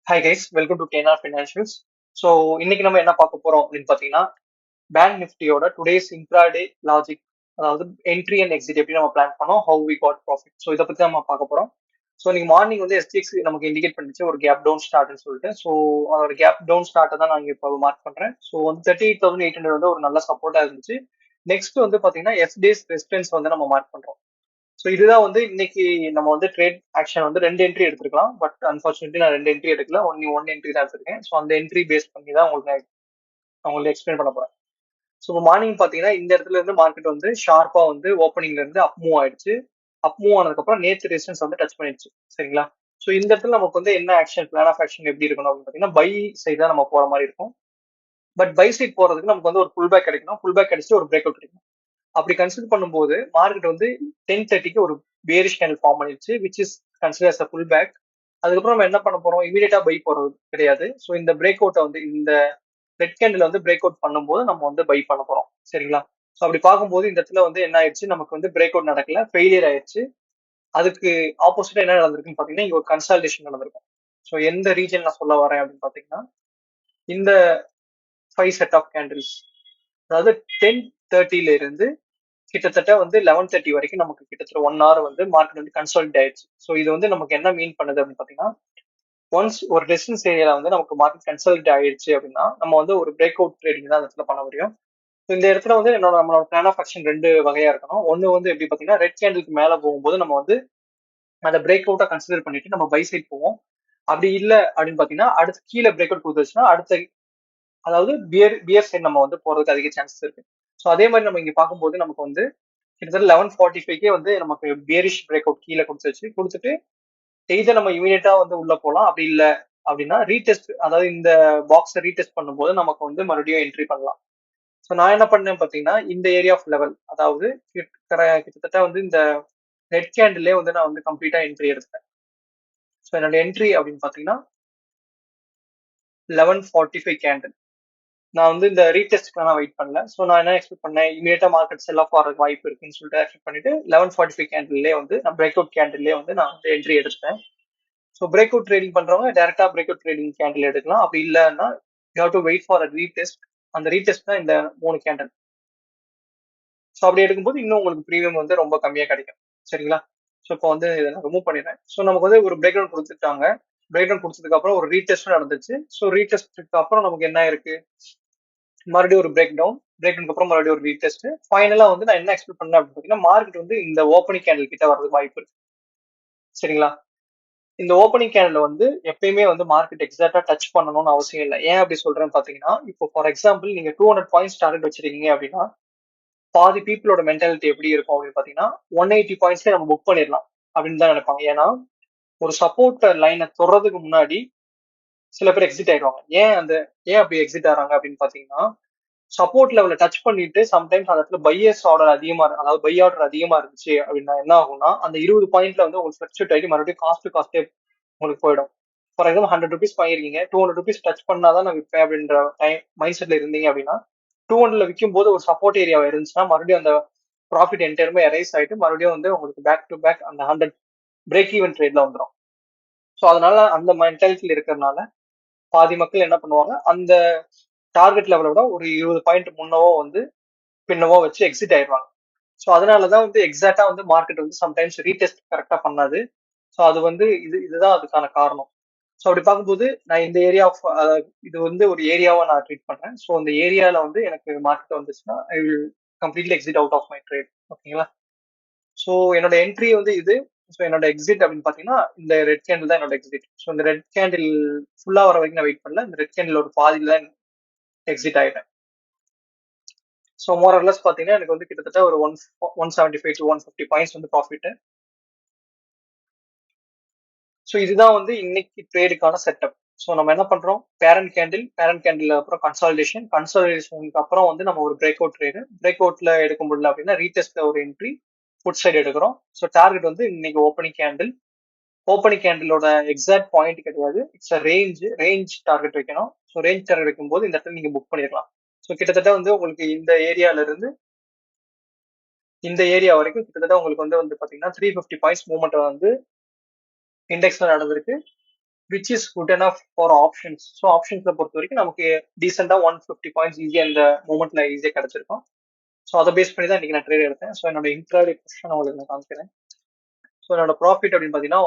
Hi guys, welcome to KNR Financials. So இன்னைக்கு நம்ம என்ன பார்க்க போறோம் அப்படின்னு பார்த்தீங்கன்னா பேங்க் நிஃப்டியோட டுடேஸ் இன்ட்ராடே லாஜிக், அதாவது என்ட்ரி அண்ட் எக்ஸிட் எப்படி நம்ம பிளான் பண்ணோம், how we got profit. So இதை பத்தி நம்ம பார்க்க போறோம். ஸோ இன்னைக்கு மார்னிங் வந்து எஸ்டிஎக்ஸ் நமக்கு இண்டிகேட் பண்ணிச்சு ஒரு கேப் டவுன் ஸ்டார்ட்னு சொல்லிட்டு. ஸோ அதோட கேப் டவுன் ஸ்டார்ட்டை தான் நான் இப்போ மார்க் பண்றேன். ஸோ வந்து 38,800 வந்து ஒரு நல்ல சப்போர்ட்டா இருந்துச்சு. நெக்ஸ்ட் வந்து பாத்தீங்கன்னா எஸ்டேஸ் ரெசிஸ்டன்ஸ் வந்து நம்ம மார்க் பண்றோம். ஸோ இதுதான் வந்து இன்னைக்கு நம்ம வந்து ட்ரேட் ஆக்ஷன் வந்து 2 என்ட்ரி எடுத்துருக்கலாம். பட் அன்பார்ச்சுனேட்லி நான் 2 என்ட்ரி எடுக்கல, ஒன் என்ட்ரி தான் எடுத்திருக்கேன். ஸோ அந்த என்ட்ரி பேஸ் பண்ணி தான் உங்களுக்கு எக்ஸ்பிளைன் பண்ண போறேன். ஸோ மார்னிங் பாத்தீங்கன்னா இந்த இடத்துல இருந்து மார்க்கெட் வந்து ஷார்ப்பா வந்து ஓப்பனிங்ல இருந்து அப் மூவ் ஆயிடுச்சு. அப் மூவ் ஆனதுக்கப்புறம் நேற்று ரெசிஸ்டன்ஸ் வந்து டச் பண்ணிடுச்சு. சரிங்களா? ஸோ இந்த இடத்துல நமக்கு வந்து என்ன ஆக்ஷன், பிளான் ஆஃப் ஆக்ஷன் எப்படி இருக்கணும் அப்படின்னு பாத்தீங்கன்னா பை சைடு தான் நம்ம போற மாதிரி இருக்கும். பட் பை சைட் போறதுக்கு நமக்கு வந்து ஒரு புல் பேக் கிடைக்கணும். புல் பேக் கிடைச்சு ஒரு பிரேக் அவுட் கிடைக்கும். அப்படி கன்சிடர் பண்ணும்போது மார்க்கெட் வந்து 10:30க்கு ஒரு பேரிஷ் கேண்டில் ஃபார்ம் பண்ணிடுச்சு, which is consider as a pull back. அதுக்கப்புறம் நம்ம என்ன பண்ண போறோம், இமீடியட்டா பை போறது கிடையாது. ஸோ இந்த பிரேக் அவுட்டை வந்து இந்த ரெட் கேண்டில் வந்து பிரேக் அவுட் பண்ணும்போது நம்ம வந்து பை பண்ண போறோம். சரிங்களா? ஸோ அப்படி பார்க்கும்போது இந்த இடத்துல வந்து என்ன ஆயிடுச்சு, நமக்கு வந்து பிரேக் அவுட் நடக்கல, ஃபெயிலியர் ஆயிடுச்சு. அதுக்கு ஆப்போசிட்டா என்ன நடந்திருக்குன்னு பாத்தீங்கன்னா இங்க ஒரு கன்சால்டேஷன் நடந்திருக்கும். ஸோ எந்த ரீஜன் நான் சொல்ல வரேன் அப்படின்னு பாத்தீங்கன்னா இந்த 5 செட் ஆஃப் கேண்டில்ஸ், அதாவது 10:30ல இருந்து கிட்டத்தட்ட வந்து 11:30 வரைக்கும் நமக்கு கிட்டத்தட்ட 1 hour வந்து மார்க்கெட் வந்து கன்சாலிட் ஆயிடுச்சு. ஸோ இது வந்து நமக்கு என்ன மீன் பண்ணுது அப்படின்னு பாத்தீங்கன்னா, ஒன்ஸ் ஒரு ரெசிஸ்டன்ஸ் ஏரியால வந்து நமக்கு மார்க்கெட் கன்சாலிட் ஆயிடுச்சு அப்படின்னா நம்ம வந்து ஒரு பிரேக் அவுட் ட்ரேடிங் தான் அந்த இடத்துல பண்ண முடியும். ஸோ இந்த இடத்துல வந்து நம்மளோட பிளான் ஆஃப் ஆக்ஷன் 2 வகையா இருக்கணும். ஒன்னு வந்து எப்படி பாத்தீங்கன்னா ரெட் கேண்டிலுக்கு மேல போகும்போது நம்ம வந்து அந்த பிரேக் அவுட்டா கன்சிடர் பண்ணிட்டு நம்ம பை சைட் போவோம். அப்படி இல்லை அப்படின்னு பாத்தீங்கன்னா அடுத்து கீழே பிரேக் அவுட் கொடுத்துச்சுன்னா அடுத்த, அதாவது பியர் சைட் நம்ம வந்து போறதுக்கு அதிக சான்சஸ் இருக்கு. ஸோ அதே மாதிரி நம்ம இங்க பார்க்கும்போது நமக்கு வந்து கிட்டத்தட்ட 11:45 வந்து நமக்கு பேரிஷ் பிரேக் அவுட் கீழே கொடுத்துட்டு எய்தர் நம்ம இமீடியட்டா வந்து உள்ள போகலாம், அப்படி இல்லை அப்படின்னா ரீடெஸ்ட், அதாவது இந்த பாக்ஸை ரீடெஸ்ட் பண்ணும்போது நமக்கு வந்து மறுபடியும் என்ட்ரி பண்ணலாம். ஸோ நான் என்ன பண்ணேன் பார்த்தீங்கன்னா இந்த ஏரியா ஆஃப் லெவல், அதாவது கிட்டத்தட்ட வந்து இந்த ரெட் கேண்டிலே வந்து நான் வந்து கம்ப்ளீட்டா என்ட்ரி எடுத்தேன். ஸோ என்னோட என்ட்ரி அப்படின்னு பார்த்தீங்கன்னா 11:45 கேண்டில். நான் வந்து இந்த ரீடெஸ்ட்க்கு நான் வெயிட் பண்ணல. ஸோ நான் என்ன எக்ஸ்பெக்ட் பண்ணேன், இமீடியட்டா மார்க்கெட் செல் ஆஃப் ஆகிறதுக்கு வாய்ப்பு இருக்குன்னு சொல்லிட்டு எக்ஸ்பெக்ட் பண்ணிட்டு 11:45 கேண்டில்லே வந்து நான் பிரேக் அவுட் கேண்டில்லே வந்து நான் வந்து என்ட்ரி எடுத்தேன். ஸோ பிரேக் அவுட் ட்ரேடிங் பண்றவங்க டேரக்டா பிரேக் அவுட் ட்ரேடிங் கேண்டில் எடுக்கலாம். அப்படி இல்லைன்னா you have to wait for a retest. அந்த ரீடெஸ்ட் தான் இந்த 3 கேண்டில். ஸோ அப்படி எடுக்கும்போது இன்னும் உங்களுக்கு ப்ரீமியம் வந்து ரொம்ப கம்மியா கிடைக்கும். சரிங்களா? ஸோ இப்போ வந்து இதை நான் ரிமூவ் பண்ணிடுறேன். ஸோ நமக்கு வந்து ஒரு பிரேக் டவுன் கொடுத்துட்டாங்க. பிரேக் டவுன் கொடுத்ததுக்கு அப்புறம் ஒரு ரீடெஸ்ட் நடந்துச்சு. ஸோ ரீடெஸ்ட்டுக்கு அப்புறம் நமக்கு என்ன இருக்கு, மறுபடியும் ஒரு பிரேக் டவுனுக்கு அப்புறம் மறுபடியும் ஒரு ரீடெஸ்ட். ஃபைனலா வந்து நான் என்ன எக்ஸ்பெக்ட் பண்ணேன் அப்படின்னு பாத்தீங்கன்னா மார்க்கெட் வந்து இந்த ஓப்பனிங் கேண்டில் கிட்ட வரதுக்கு வாய்ப்பு இருக்கு. சரிங்களா? இந்த ஓப்பனிங் கேண்டில் வந்து எப்பயுமே வந்து மார்க்கெட் எக்ஸாக்டா டச் பண்ணணும்னு அவசியம் இல்லை. ஏன் அப்படி சொல்றேன்னு பாத்தீங்கன்னா, இப்போ ஃபார் எக்ஸாம்பிள் நீங்க 200 பாயிண்ட்ஸ் டார்கெட் வச்சிருக்கீங்க அப்படின்னா பாதி பீப்புளோட மென்டாலிட்டி எப்படி இருக்கும் அப்படின்னு பாத்தீங்கன்னா 180 பாயிண்ட்ஸ்ல நம்ம புக் பண்ணிடலாம் அப்படின்னு தான் நினைப்பாங்க. ஏன்னா ஒரு சப்போர்ட் லைனை தொடறதுக்கு முன்னாடி சில பேர் எக்ஸிட் ஆயிடுவாங்க. ஏன் அப்படி எக்ஸிட் ஆறாங்க அப்படின்னு பாத்தீங்கன்னா, சப்போர்ட் லெவல டச் பண்ணிட்டு சம்டைம்ஸ் அந்த இடத்துல பையர்ஸ் ஆர்டர் அதிகமா அதாவது பை ஆர்டர் அதிகமா இருந்துச்சு அப்படின்னா என்ன ஆகும்னா அந்த 20 பாயிண்ட்ல வந்து உங்களுக்கு ஃபிளக்சுவேட் ஆகி மறுபடியும் காஸ்டே உங்களுக்கு போயிடும். For example 100 rupees வாங்கிருக்கீங்க, 200 rupees touch பண்ணாதான் நான் விற்பேன் அப்படின்ற மைண்ட் செட்ல இருந்தீங்க அப்படின்னா 200ல விற்கும் போது ஒரு சப்போர்ட் ஏரியாவை இருந்துச்சுன்னா மறுபடியும் அந்த ப்ராஃபிட் என்டையருமே எரைஸ் ஆயிட்டு மறுபடியும் வந்து உங்களுக்கு பேக் டு பேக் அந்த 100 பிரேக் ஈவன் ட்ரேட்ல வந்துடும். ஸோ அதனால அந்த மென்டாலிட்டியில இருக்கிறதுனால பாதி மக்கள் என்ன பண்ணுவாங்க, அந்த டார்கெட் லெவலை விட ஒரு 20 பாயிண்ட் முன்னவோ வந்து பின்னவோ வச்சு எக்ஸிட் ஆயிடுவாங்க. ஸோ அதனாலதான் வந்து எக்ஸாக்டா வந்து மார்க்கெட் வந்து சம்டைம்ஸ் ரீடெஸ்ட் கரெக்டா பண்ணாது. ஸோ அது வந்து இதுதான் அதுக்கான காரணம். ஸோ அப்படி பார்க்கும்போது நான் இந்த ஏரியா ஆஃப், இது வந்து ஒரு ஏரியாவா நான் ட்ரீட் பண்றேன். ஸோ அந்த ஏரியால வந்து எனக்கு மார்க்கெட் வந்துச்சுன்னா I will completely exit out of my trade. ஓகேங்களா? ஸோ என்னோட என்ட்ரி வந்து இது. ஸோ என்னோட எக்ஸிட் அப்படின்னு பாத்தீங்கன்னா இந்த ரெட் கேண்டில் தான் என்னோட எக்ஸிட். ஸோ இந்த ரெட் கேண்டில் ஃபுல்லா வர வரைக்கும் நான் வெயிட் பண்ணல. இந்த ரெட் கேண்டில் ஒரு பாதியில தான் எக்ஸிட் ஆயிட்டேன். ஸோ மோர் ஆர் லெஸ் பாத்தீங்கன்னா எனக்கு வந்து கிட்டத்தட்ட ஒரு 175 to 150 பாயிண்ட்ஸ் வந்து ப்ராஃபிட். ஸோ இதுதான் வந்து இன்னைக்கு ட்ரேடுக்கான செட்டப். ஸோ நம்ம என்ன பண்றோம், பேரண்ட் கேண்டில் அப்புறம் கன்சாலிடேஷனுக்கு அப்புறம் வந்து நம்ம ஒரு பிரேக் அவுட் ட்ரேடு, பிரேக் அவுட்ல எடுக்க முடியல அப்படின்னா ரீடெஸ்ட்ல ஒரு என்ட்ரி ஃபுட் சைடு எடுக்கிறோம். ஸோ டார்கெட் வந்து இன்னைக்கு ஓப்பனிங் கேண்டிலோட எக்ஸாக்ட் பாயிண்ட் கிடையாது, இட்ஸ் ரேஞ்ச் டார்கெட் வைக்கணும். ஸோ ரேஞ்ச் டார்கெட் வைக்கும்போது இந்த இடத்துல நீங்க புக் பண்ணிடலாம். ஸோ கிட்டத்தட்ட வந்து உங்களுக்கு இந்த ஏரியால இருந்து இந்த ஏரியா வரைக்கும் கிட்டத்தட்ட உங்களுக்கு வந்து பாத்தீங்கன்னா 350 பாயிண்ட்ஸ் மூவ்மெண்ட் வந்து இண்டெக்ஸ்ல நடந்திருக்கு. which is good enough for options. So ஆப்ஷன்ஸ்ல பொறுத்த வரைக்கும் நமக்கு டீசெண்டா 150 பாயிண்ட்ஸ் ஈஸியா இந்த மூமெண்ட்ல ஈஸியா கிடைச்சிருக்கும். ஸோ அதை பேஸ் பண்ணி தான் இன்னைக்கு நான் ட்ரேட் எடுத்தேன். ஸோ என்னோட இன்ட்ராடே பொசிஷன் உங்களுக்கு நான் காமிக்கிறேன். ஸோ என்னோட ப்ராஃபிட் அப்படின்னு பார்த்தீங்கன்னா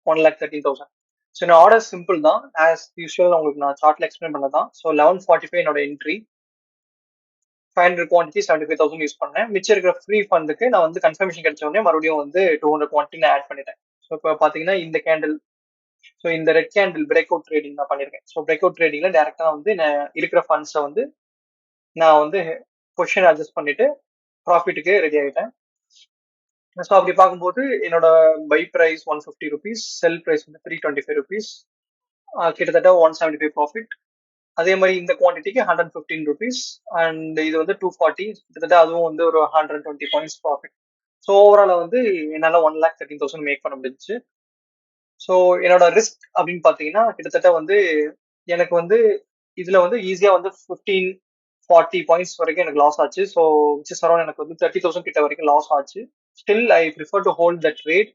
1,13,000. ஸோ என்னோட ஆர்டர் சிம்பிள் தான், ஆஸ் யூஸ்வல் உங்களுக்கு நான் சார்ட்ல எக்ஸ்பிளைன் பண்ணதான். ஸோ 11:45 என்னோட என்ட்ரி, 500 குவான்டிட்டி 75,000 யூஸ் பண்ணேன். மிச்சம் இருக்கிற ஃப்ரீ ஃபண்டுக்கு நான் வந்து கன்ஃபர்மேஷன் கிடைச்ச உடனே மறுபடியும் வந்து 200 குவான்டிட்டி நான் ஆட் பண்ணிட்டேன். ஸோ இப்போ பார்த்தீங்கன்னா இந்த கேண்டில், ஸோ இந்த red candle break out trading நான் பண்ணியிருக்கேன். ஸோ பிரேக் அவுட் ட்ரேடிங்ல டேரக்டா வந்து நான் இருக்கிற ஃபண்ட்ஸை வந்து நான் வந்து பொசிஷன் அட்ஜஸ்ட் பண்ணிட்டு ப்ராஃபிட்டுக்கு ரெடி ஆகிட்டேன். ஸோ அப்படி பார்க்கும்போது என்னோட buy price 150 rupees, sell price வந்து 325 ருபீஸ், கிட்டத்தட்ட 175 ப்ராஃபிட். அதே மாதிரி இந்த குவான்டிட்டிக்கு 115 ருபீஸ் அண்ட் இது வந்து 240, கிட்டத்தட்ட அதுவும் வந்து ஒரு 120 பாயிண்ட்ஸ் ப்ராஃபிட். ஸோ ஓவரால வந்து என்னால் 1,13,000 மேக் பண்ண முடிஞ்சுச்சு. ஸோ என்னோட ரிஸ்க் அப்படின்னு பார்த்தீங்கன்னா கிட்டத்தட்ட வந்து எனக்கு வந்து இதுல வந்து ஈஸியா வந்து 15-40 பாயிண்ட்ஸ் வரைக்கும் எனக்கு லாஸ் ஆச்சு. ஸோ விச் அரௌண்ட் எனக்கு வந்து 30,000 கிட்ட வரைக்கும் லாஸ் ஆச்சு. Still I prefer to hold the trade.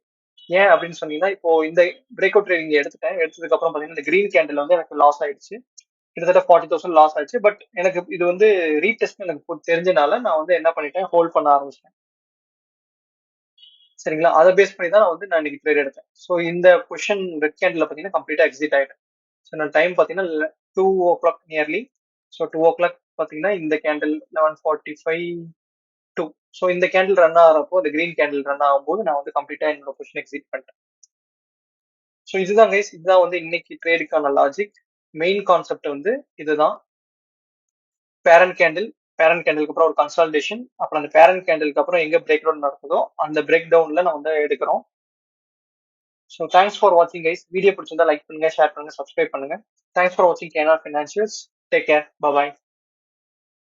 ஏன் அப்படின்னு சொன்னீங்கன்னா இப்போ இந்த பிரேக் அவுட் ட்ரேடிங் எடுத்ததுக்கு அப்புறம் பார்த்தீங்கன்னா இந்த கிரீன் கேண்டில் வந்து எனக்கு லாஸ் ஆயிடுச்சு, கிட்டத்தட்ட 40,000 லாஸ் ஆயிடுச்சு. பட் எனக்கு இது வந்து ரீடெஸ்ட் எனக்கு தெரிஞ்சனால நான் வந்து என்ன பண்ணிட்டேன், ஹோல்ட் பண்ண ஆரம்பிச்சிட்டேன். சரிங்களா, அதை பேஸ் பண்ணி தான் நான் இன்னைக்கு ட்ரேட் எடுத்தேன். ஸோ இந்த பொசிஷன் ரெட் கேண்டில் பார்த்தீங்கன்னா கம்ப்ளீட்டா எக்ஸிட் ஆயிட்டேன். ஸோ நான் டைம் பார்த்தீங்கன்னா 2 o'clock நியர்லி. ஸோ 2 o'clock பார்த்தீங்கன்னா இந்த கேண்டில் 11:45 2. ஸோ இந்த கேண்டில் ரன் ஆகிறப்போ, இந்த கிரீன் கேண்டில் ரன் ஆகும்போது நான் வந்து கம்ப்ளீட்டா என்னோட பொசிஷன் எக்ஸிட் பண்ணிட்டேன். ஸோ இதுதான் கைஸ், இதுதான் வந்து இன்னைக்கு ட்ரேடுக்கான லாஜிக். மெயின் கான்செப்ட் வந்து இதுதான். பேரண்ட் கேண்டிலுக்கு அப்புறம் ஒரு கன்சால்டேஷன், அப்புறம் அந்த பேரண்ட் கேண்டிலுக்கு அப்புறம் எங்க பிரேக் டவுன் நடக்குதோ அந்த பிரேக் டவுன்ல நான் வந்து எடுக்கிறோம். ஸோ தேங்க்ஸ் ஃபார் வாட்சிங் கைஸ். வீடியோ பிடிச்சிருந்தா லைக் பண்ணுங்க, ஷேர் பண்ணுங்க, சப்ஸ்கிரைப் பண்ணுங்க. தேங்க்ஸ் ஃபார் வாட்சிங் கேனா ஃபினான்ஷியல்ஸ். டேக் கேர், பாய்.